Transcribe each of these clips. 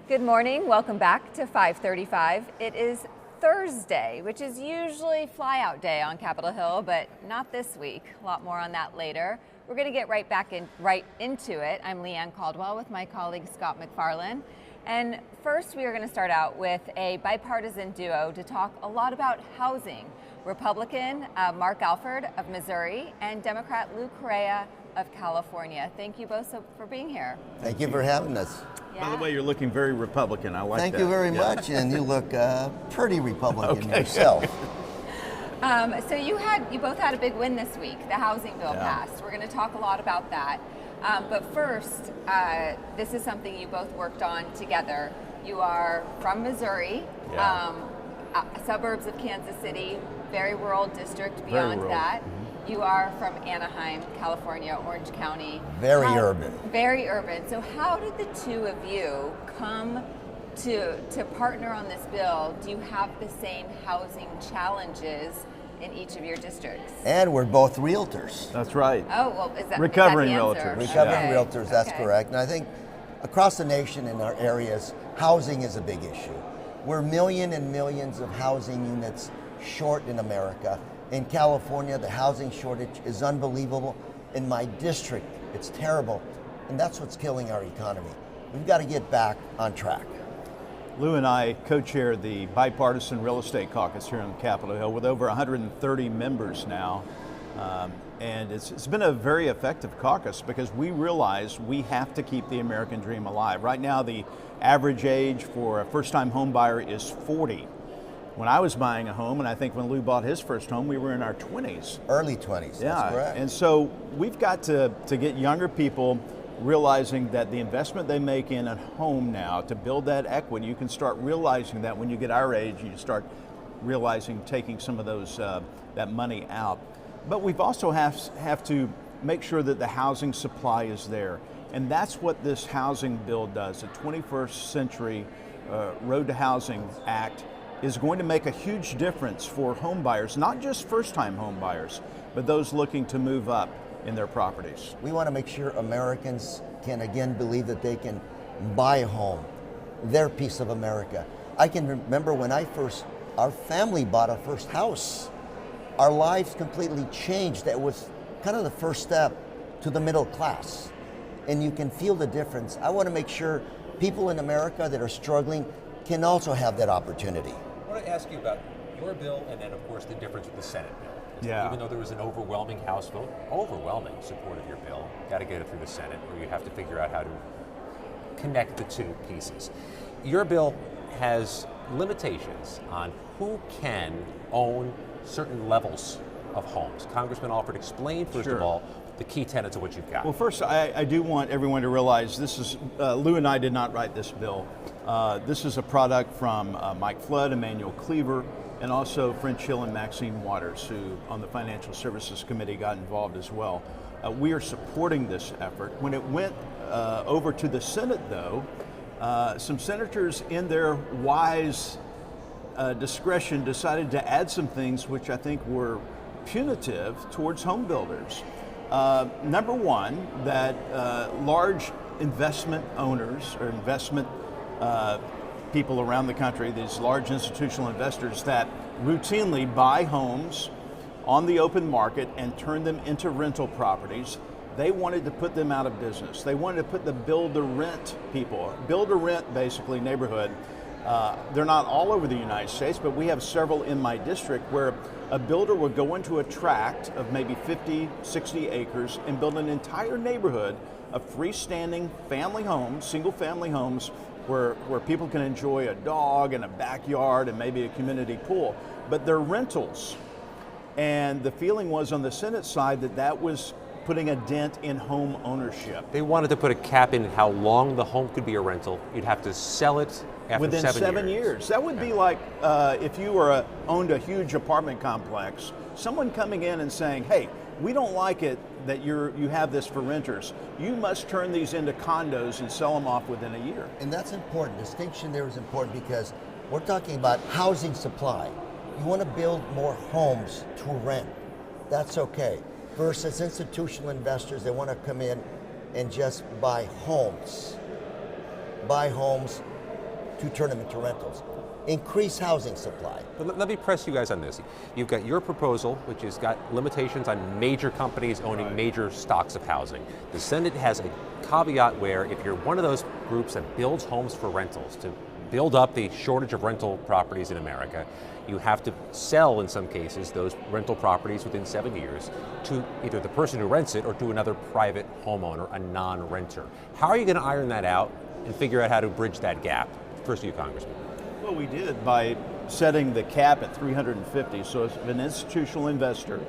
Good morning, welcome back to 535. It is Thursday, which is usually fly out day on Capitol Hill, but not this week. A lot more on that later. We're going to get right into it. I'm Leanne Caldwell with my colleague Scott McFarlane. And first we are going to start out with a bipartisan duo to talk a lot about housing. Republican Mark Alford of Missouri and Democrat Correa of California. Thank you both for being here. Thank you for having us. By the way, you're looking very Republican. I like that. Thank you very much, and you look pretty Republican yourself. So you both had a big win this week. The housing bill passed. We're going to talk a lot about that. But first, this is something you both worked on together. You are from Missouri, suburbs of Kansas City, very rural district beyond that. You are from Anaheim, California, Orange County. Very urban. Very urban. So how did the two of you come to partner on this bill? Do you have the same housing challenges in each of your districts? And we're both realtors. That's right. Oh, well, is that Recovering is that the realtors. answer? Recovering realtors, that's correct. And I think across the nation in our areas, housing is a big issue. We're millions and millions of housing units short in America. In California, the housing shortage is unbelievable. In my district, it's terrible. And that's what's killing our economy. We've got to get back on track. Lou and I co-chair the Bipartisan Real Estate Caucus here on Capitol Hill with over 130 members now. And it's been a very effective caucus because we realize we have to keep the American dream alive. Right now, the average age for a first-time home buyer is 40. When I was buying a home, and I think when Lou bought his first home, we were in our 20s. Early 20s, that's correct. And so we've got to get younger people realizing that the investment they make in a home now to build that equity, you can start realizing that when you get our age, you start realizing taking some of those that money out. But we've also have to make sure that the housing supply is there. And that's what this housing bill does. The 21st Century Road to Housing Act is going to make a huge difference for home buyers, not just first-time home buyers, but those looking to move up in their properties. We want to make sure Americans can again believe that they can buy a home, their piece of America. I can remember when our family bought our first house. Our lives completely changed. That was kind of the first step to the middle class. And you can feel the difference. I want to make sure people in America that are struggling can also have that opportunity. I want to ask you about your bill and then, of course, the difference with the Senate bill. Yeah. Even though there was an overwhelming House vote, overwhelming support of your bill, got to get it through the Senate, or you have to figure out how to connect the two pieces. Your bill has limitations on who can own certain levels of homes. Congressman Alford, explain, first of all, the key tenets of what you've got. Well, first, I do want everyone to realize this is, Lou and I did not write this bill. This is a product from Mike Flood, Emmanuel Cleaver, and also French Hill and Maxine Waters, who on the Financial Services Committee got involved as well. We are supporting this effort. When it went over to the Senate, though, some senators in their wise discretion decided to add some things which I think were punitive towards home builders. Number one, that large investment owners or investment people around the country, these large institutional investors that routinely buy homes on the open market and turn them into rental properties, they wanted to put them out of business. They wanted to put the build-to-rent people, build-to-rent basically neighborhood. They're not all over the United States, but we have several in my district where a builder would go into a tract of maybe 50, 60 acres and build an entire neighborhood of freestanding family homes, single family homes, where people can enjoy a dog and a backyard and maybe a community pool, but they're rentals. And the feeling was on the Senate side that was putting a dent in home ownership. They wanted to put a cap in how long the home could be a rental. You'd have to sell it after within 7 years. That would be like if you owned a huge apartment complex, someone coming in and saying, hey, we don't like it that you have this for renters. You must turn these into condos and sell them off within a year. And that's important. Distinction there is important because we're talking about housing supply. You want to build more homes to rent. That's okay. Versus institutional investors, they want to come in and just buy homes to turn them into rentals. Increase housing supply. But let me press you guys on this. You've got your proposal, which has got limitations on major companies owning major stocks of housing. The Senate has a caveat where if you're one of those groups that builds homes for rentals, to build up the shortage of rental properties in America, you have to sell, in some cases, those rental properties within 7 years to either the person who rents it or to another private homeowner, a non-renter. How are you going to iron that out and figure out how to bridge that gap? First to you, Congressman. Well, we did by setting the cap at 350. So if an institutional investor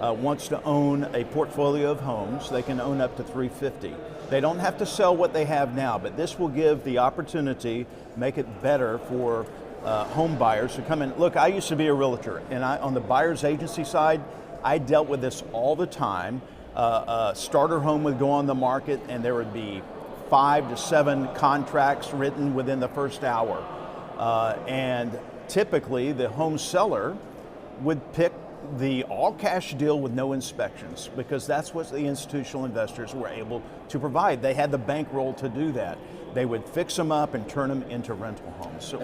wants to own a portfolio of homes, they can own up to 350. They don't have to sell what they have now, but this will give the opportunity, make it better for home buyers to come in. Look, I used to be a realtor, and on the buyer's agency side, I dealt with this all the time. A starter home would go on the market, and there would be 5 to 7 contracts written within the first hour. And typically, the home seller would pick the all-cash deal with no inspections, because that's what the institutional investors were able to provide. They had the bankroll to do that. They would fix them up and turn them into rental homes. So,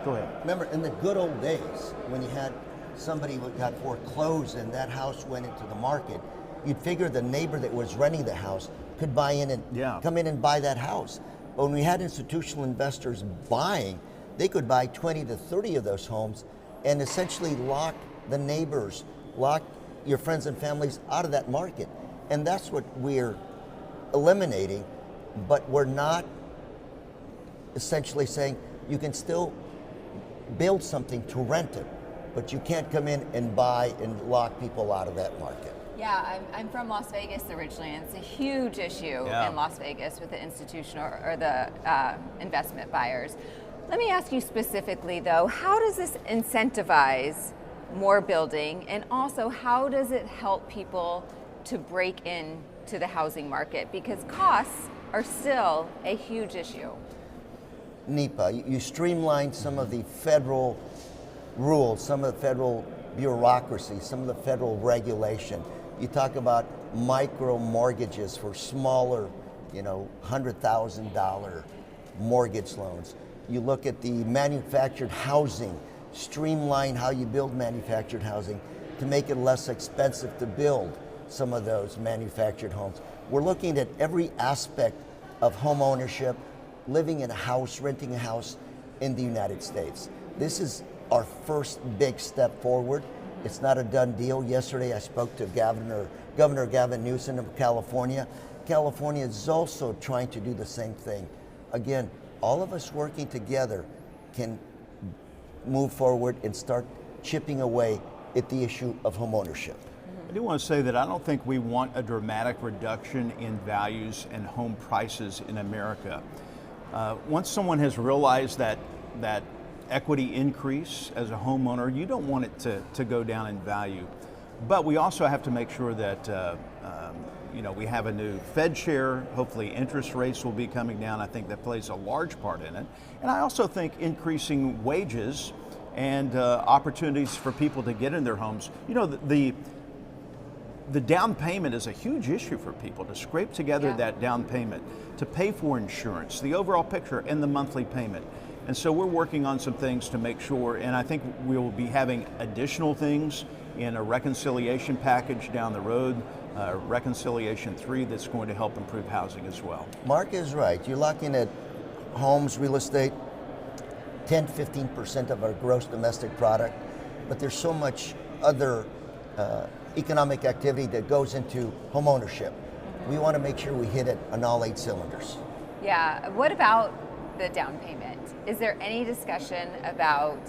go ahead. Remember, in the good old days, when you had somebody who got foreclosed and that house went into the market, you'd figure the neighbor that was renting the house could buy in and come in and buy that house. But when we had institutional investors buying, they could buy 20 to 30 of those homes and essentially lock the neighbors, lock your friends and families out of that market. And that's what we're eliminating, but we're not essentially saying you can still build something to rent it, but you can't come in and buy and lock people out of that market. Yeah, I'm from Las Vegas originally, and it's a huge issue in Las Vegas with the institutional or the investment buyers. Let me ask you specifically, though, how does this incentivize more building, and also how does it help people to break into the housing market? Because costs are still a huge issue. NEPA, you streamline some of the federal rules, some of the federal bureaucracy, some of the federal regulation. You talk about micro mortgages for smaller, $100,000 mortgage loans. You look at the manufactured housing, streamline how you build manufactured housing to make it less expensive to build some of those manufactured homes. We're looking at every aspect of home ownership, living in a house, renting a house in the United States. This is our first big step forward. It's not a done deal. Yesterday I spoke to Governor Gavin Newsom of California. California is also trying to do the same thing. Again, all of us working together can move forward and start chipping away at the issue of home ownership. I do want to say that I don't think we want a dramatic reduction in values and home prices in America. Once someone has realized that equity increase as a homeowner, you don't want it to go down in value. But we also have to make sure that we have a new Fed chair. Hopefully interest rates will be coming down. I think that plays a large part in it. And I also think increasing wages and opportunities for people to get in their homes. The down payment is a huge issue for people, to scrape together that down payment, to pay for insurance, the overall picture, and the monthly payment. And so we're working on some things to make sure, and I think we will be having additional things in a reconciliation package down the road, Reconciliation 3, that's going to help improve housing as well. Mark is right. You're looking at homes, real estate, 10-15% of our gross domestic product, but there's so much other economic activity that goes into home ownership. We want to make sure we hit it on all 8 cylinders. Yeah, what about the down payment? Is there any discussion about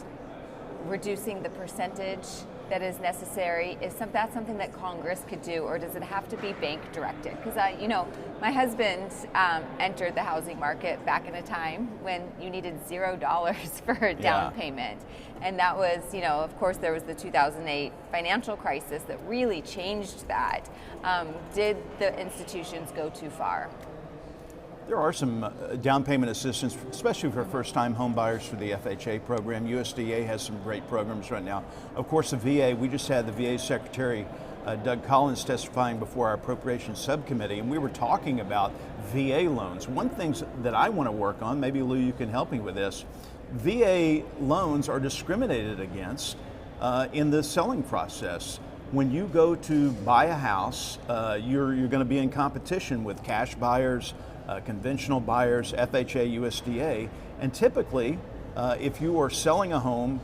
reducing the percentage that is necessary? Is that something that Congress could do, or does it have to be bank directed? Because my husband entered the housing market back in a time when you needed $0 for a down payment. And that was, of course, there was the 2008 financial crisis that really changed that. Did the institutions go too far? There are some down payment assistance, especially for first-time home buyers through the FHA program. USDA has some great programs right now. Of course, the VA, we just had the VA Secretary Doug Collins testifying before our appropriations subcommittee, and we were talking about VA loans. One thing that I want to work on, maybe Lou, you can help me with this, VA loans are discriminated against in the selling process. When you go to buy a house, you're going to be in competition with cash buyers, conventional buyers, FHA, USDA, and typically, if you are selling a home,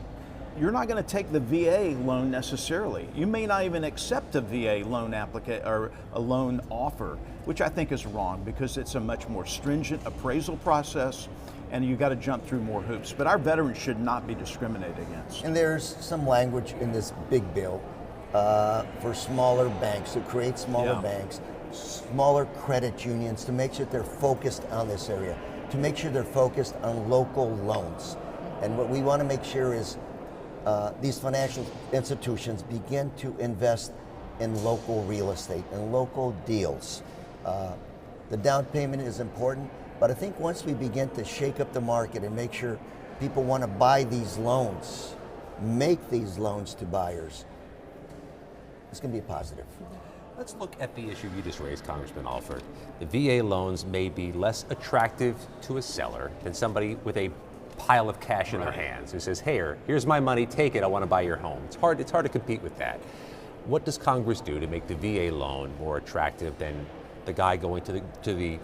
you're not going to take the VA loan necessarily. You may not even accept a VA loan or a loan offer, which I think is wrong because it's a much more stringent appraisal process and you got to jump through more hoops. But our veterans should not be discriminated against. And there's some language in this big bill for smaller banks, to create smaller banks, smaller credit unions, to make sure they're focused on this area, to make sure they're focused on local loans. And what we want to make sure is these financial institutions begin to invest in local real estate and local deals. The down payment is important, but I think once we begin to shake up the market and make sure people want to buy these loans, make these loans to buyers, it's going to be a positive. Let's look at the issue you just raised, Congressman Alford. The VA loans may be less attractive to a seller than somebody with a pile of cash in their hands who says, hey, here's my money, take it, I want to buy your home. It's hard to compete with that. What does Congress do to make the VA loan more attractive than the guy going to the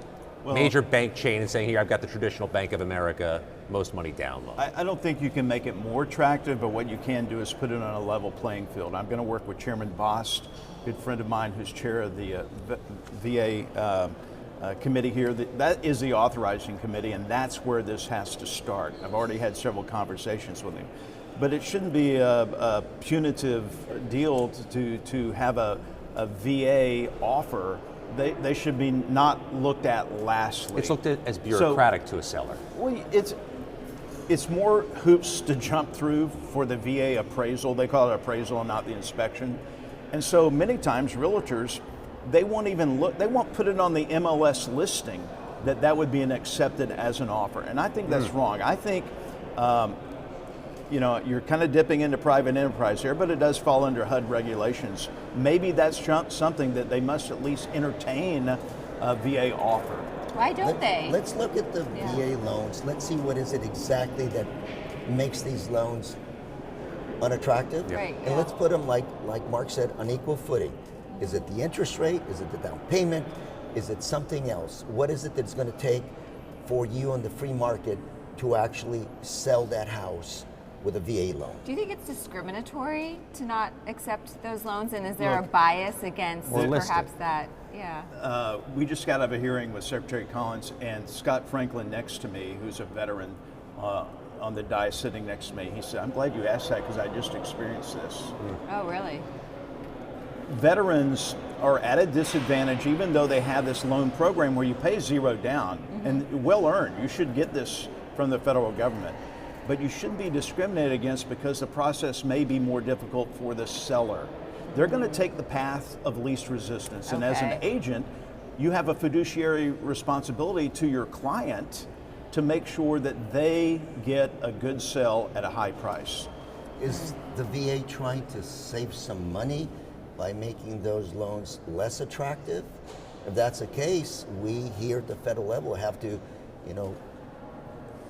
major bank chain and saying, here, I've got the traditional Bank of America, most money down loan? I don't think you can make it more attractive, but what you can do is put it on a level playing field. I'm going to work with Chairman Bost, a good friend of mine who's chair of the VA committee here. That is the authorizing committee, and that's where this has to start. I've already had several conversations with him. But it shouldn't be a punitive deal to have a VA offer. They should be not looked at lastly. It's looked at as bureaucratic to a seller. Well, it's more hoops to jump through for the VA appraisal. They call it appraisal and not the inspection. And so many times realtors, they won't even look, they won't put it on the MLS listing that would be accepted as an offer. And I think that's wrong. I think, you're kind of dipping into private enterprise here, but it does fall under HUD regulations. Maybe that's something that they must at least entertain a VA offer. Why don't they? Let's look at the VA loans. Let's see what is it exactly that makes these loans unattractive. Right, and let's put them, like Mark said, on equal footing. Is it the interest rate? Is it the down payment? Is it something else? What is it that's going to take for you on the free market to actually sell that house with a VA loan? Do you think it's discriminatory to not accept those loans? And is there a bias against perhaps that? Yeah. We just got out of a hearing with Secretary Collins and Scott Franklin next to me, who's a veteran on the dais sitting next to me. He said, I'm glad you asked that because I just experienced this. Oh, really? Veterans are at a disadvantage even though they have this loan program where you pay zero down and well earned. You should get this from the federal government. But you shouldn't be discriminated against because the process may be more difficult for the seller. They're going to take the path of least resistance. And as an agent, you have a fiduciary responsibility to your client to make sure that they get a good sell at a high price. Is the VA trying to save some money by making those loans less attractive? If that's the case, we here at the federal level have to,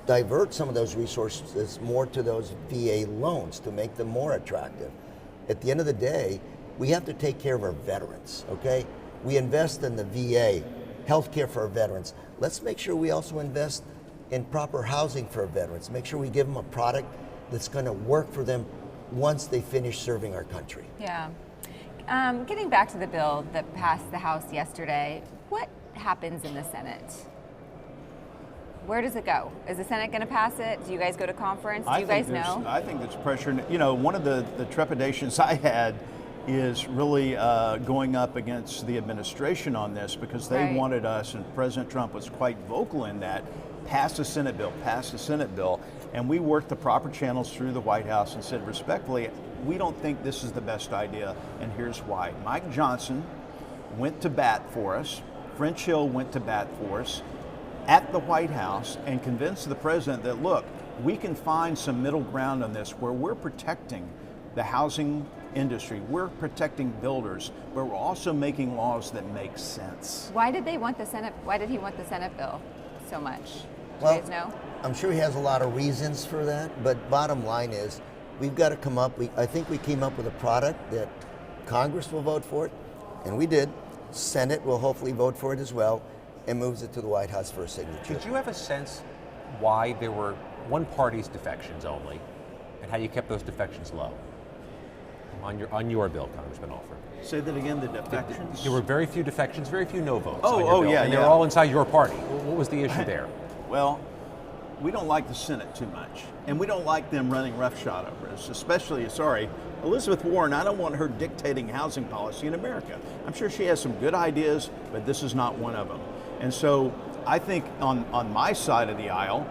divert some of those resources more to those VA loans to make them more attractive. At the end of the day, we have to take care of our veterans, okay? We invest in the VA, healthcare for our veterans. Let's make sure we also invest in proper housing for our veterans. Make sure we give them a product that's going to work for them once they finish serving our country. Yeah. Getting back to the bill that passed the House yesterday, what happens in the Senate? Where does it go? Is the Senate going to pass it? Do you guys go to conference? Do you guys know? I think there's pressure. One of the trepidations I had is really going up against the administration on this because they wanted us, and President Trump was quite vocal in that, pass the Senate bill, pass the Senate bill. And we worked the proper channels through the White House and said respectfully, we don't think this is the best idea, and here's why. Mike Johnson went to bat for us. French Hill went to bat for us at the White House and convinced the president that, look, we can find some middle ground on this where we're protecting the housing industry. We're protecting builders, but we're also making laws that make sense. Why did he want the Senate bill so much? Do Well, you guys know? I'm sure he has a lot of reasons for that, but bottom line is we've got to come up, I think we came up with a product that Congress will vote for it, and we did. Senate will hopefully vote for it as well, and moves it to the White House for a signature. Did you have a sense why there were one party's defections only, and how you kept those defections low on your bill, Congressman Alford? Say that again, the defections? There were very few defections, very few no votes Oh, on your oh, bill, yeah, and they yeah. were all inside your party. What was the issue there? Well, we don't like the Senate too much, and we don't like them running roughshod over us, especially, Elizabeth Warren. I don't want her dictating housing policy in America. I'm sure she has some good ideas, but this is not one of them. And so I think on my side of the aisle,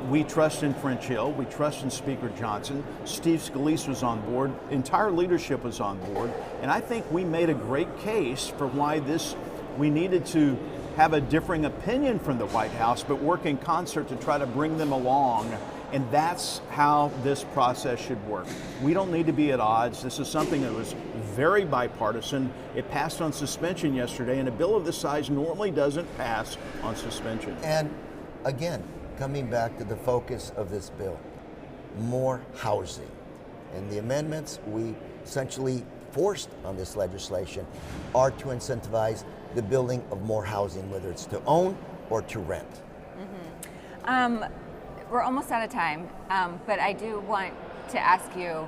we trust in French Hill, we trust in Speaker Johnson. Steve Scalise was on board, entire leadership was on board, and I think we made a great case for why we needed to have a differing opinion from the White House, but work in concert to try to bring them along. And that's how this process should work. We don't need to be at odds. This is something that was very bipartisan. It passed on suspension yesterday, and a bill of this size normally doesn't pass on suspension. And again, coming back to the focus of this bill, more housing. And the amendments we essentially forced on this legislation are to incentivize the building of more housing, whether it's to own or to rent. We're almost out of time, but I do want to ask you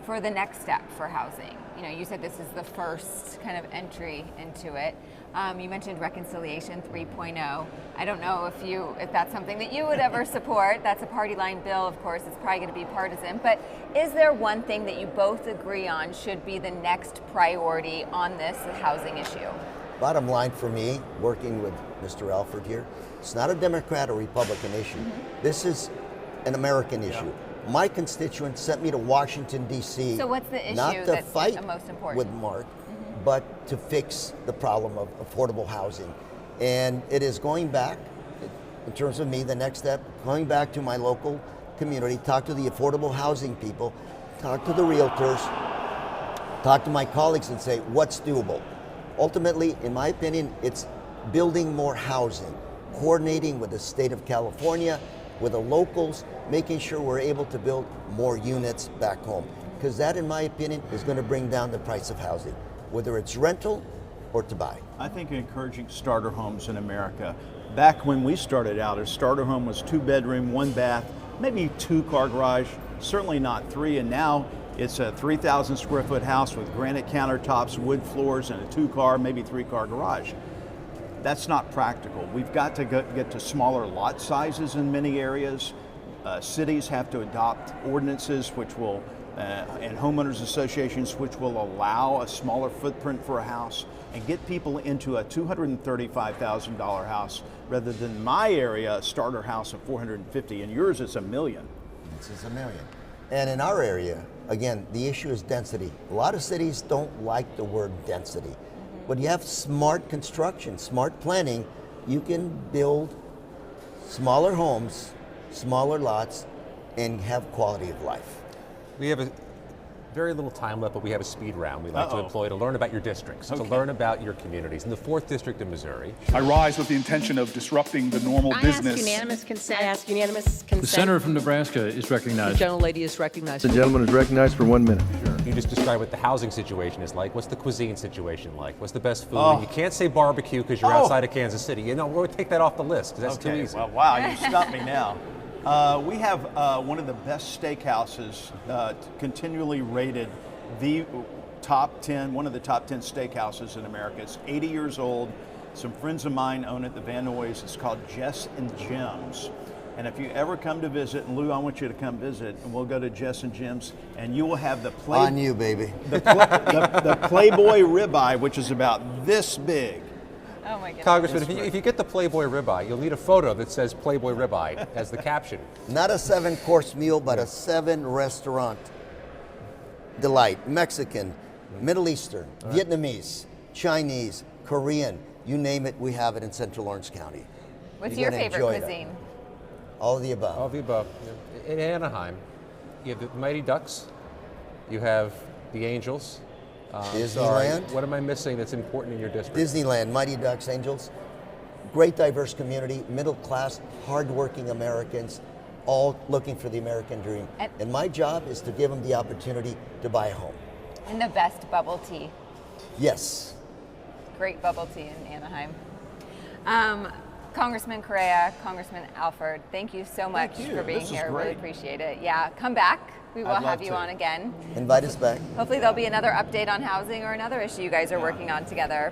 for the next step for housing. You said this is the first kind of entry into it. You mentioned Reconciliation 3.0. I don't know if that's something that you would ever support. That's a party line bill, of course. It's probably going to be partisan. But is there one thing that you both agree on should be the next priority on this housing issue? Bottom line for me, working with Mr. Alford here, it's not a Democrat or Republican issue. This is an American issue. My constituents sent me to Washington, D.C. So what's the issue not to that's fight most important? with Mark, but to fix the problem of affordable housing. And it is going back, in terms of me, the next step, going back to my local community, talk to the affordable housing people, talk to the realtors, talk to my colleagues and say, what's doable? Ultimately, in my opinion, it's building more housing, coordinating with the state of California, with the locals, making sure we're able to build more units back home. Because that, in my opinion, is going to bring down the price of housing, whether it's rental or to buy. I think encouraging starter homes in America. Back when we started out, a starter home was 2-bedroom, 1 bath, maybe 2-car garage, certainly not 3, and now it's a 3,000 square foot house with granite countertops, wood floors, and a 2-car, maybe 3-car garage. That's not practical. We've got to get to smaller lot sizes in many areas. Cities have to adopt ordinances which will, and homeowners associations which will allow a smaller footprint for a house and get people into a $235,000 house rather than my area, a starter house of $450,000, and yours is $1 million. This is $1 million. And in our area, again, the issue is density. A lot of cities don't like the word density. But you have smart construction, smart planning, you can build smaller homes, smaller lots, and have quality of life. We have very little time left, but we have a speed round we like to employ to learn about your districts, to learn about your communities. In the 4th District of Missouri, I rise with the intention of disrupting the normal business. I ask unanimous consent. I ask unanimous consent. The senator from Nebraska is recognized. The gentlelady is recognized. The gentleman is recognized for 1 minute. you just described what the housing situation is like. What's the cuisine situation like? What's the best food? And you can't say barbecue because you're outside of Kansas City. We're going to take that off the list because that's too easy. Well, wow, you stopped me now. We have one of the best steakhouses, continually rated one of the top 10 steakhouses in America. It's 80 years old. Some friends of mine own it, the Van Noys. It's called Jess and Jim's. And if you ever come to visit, and Lou, I want you to come visit, and we'll go to Jess and Jim's, and you will have On you, baby. the Playboy ribeye, which is about this big. Oh my goodness. Congressman, if you get the Playboy ribeye, you'll need a photo that says Playboy ribeye as the caption. Not a 7-course meal, but a 7-restaurant delight. Mexican, Middle Eastern, Vietnamese, Chinese, Korean, you name it, we have it in Central Orange County. What's You're your gonna favorite enjoy cuisine? All of the above. All of the above. In Anaheim, you have the Mighty Ducks. You have the Angels. Disneyland. Sorry, what am I missing that's important in your district? Disneyland, Mighty Ducks, Angels. Great diverse community, middle class, hardworking Americans, all looking for the American dream. And my job is to give them the opportunity to buy a home. And the best bubble tea. Yes. Great bubble tea in Anaheim. Congressman Correa, Congressman Alford, thank you so much for being This is here. great. Really appreciate it. Yeah, come back. We will I'd have love you to. on again. Invite us back. Hopefully there'll be another update on housing or another issue you guys are working on together.